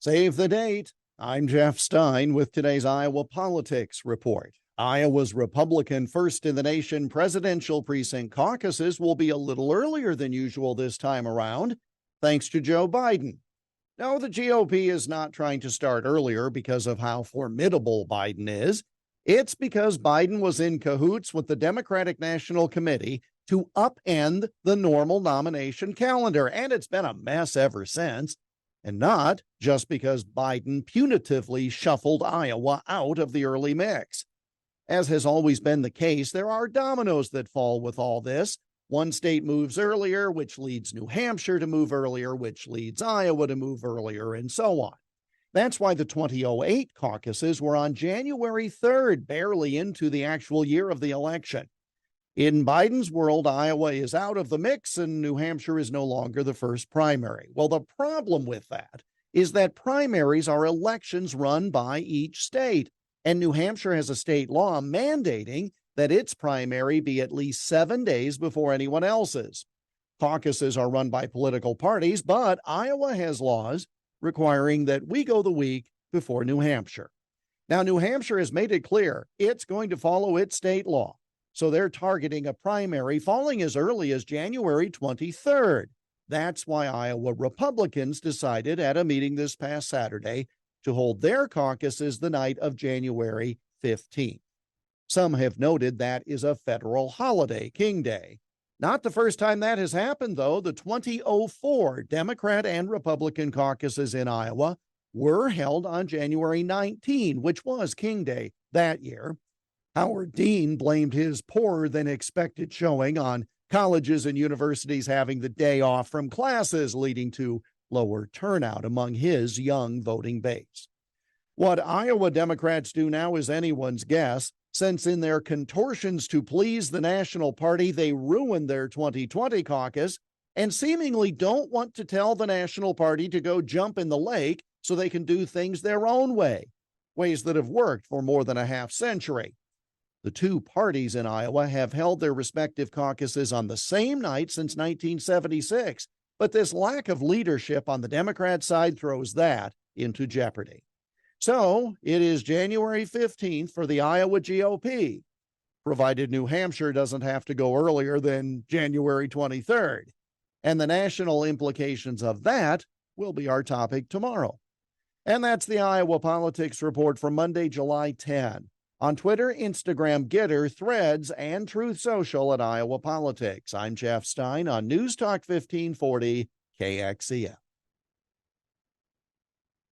Save the date. I'm Jeff Stein with today's Iowa Politics Report. Iowa's Republican First in the Nation presidential precinct caucuses will be a little earlier than usual this time around, thanks to Joe Biden. No, the GOP is not trying to start earlier because of how formidable Biden is. It's because Biden was in cahoots with the Democratic National Committee to upend the normal nomination calendar, and it's been a mess ever since. And not just because Biden punitively shuffled Iowa out of the early mix. As has always been the case, there are dominoes that fall with all this. One state moves earlier, which leads New Hampshire to move earlier, which leads Iowa to move earlier, and so on. That's why the 2008 caucuses were on January 3rd, barely into the actual year of the election. In Biden's world, Iowa is out of the mix and New Hampshire is no longer the first primary. Well, the problem with that is that primaries are elections run by each state, and New Hampshire has a state law mandating that its primary be at least 7 days before anyone else's. Caucuses are run by political parties, but Iowa has laws requiring that we go the week before New Hampshire. Now, New Hampshire has made it clear it's going to follow its state law. So they're targeting a primary falling as early as January 23rd. That's why Iowa Republicans decided at a meeting this past Saturday to hold their caucuses the night of January 15th. Some have noted that is a federal holiday, King Day. Not the first time that has happened, though. The 2004 Democrat and Republican caucuses in Iowa were held on January 19, which was King Day that year. Howard Dean blamed his poorer than expected showing on colleges and universities having the day off from classes, leading to lower turnout among his young voting base. What Iowa Democrats do now is anyone's guess, since in their contortions to please the national party, they ruined their 2020 caucus and seemingly don't want to tell the national party to go jump in the lake so they can do things their own way, ways that have worked for more than a half century. The two parties in Iowa have held their respective caucuses on the same night since 1976, but this lack of leadership on the Democrat side throws that into jeopardy. So it is January 15th for the Iowa GOP, provided New Hampshire doesn't have to go earlier than January 23rd. And the national implications of that will be our topic tomorrow. And that's the Iowa Politics Report for Monday, July 10. On Twitter, Instagram, Getter, Threads, and Truth Social at Iowa Politics. I'm Jeff Stein on News Talk 1540 KXEL.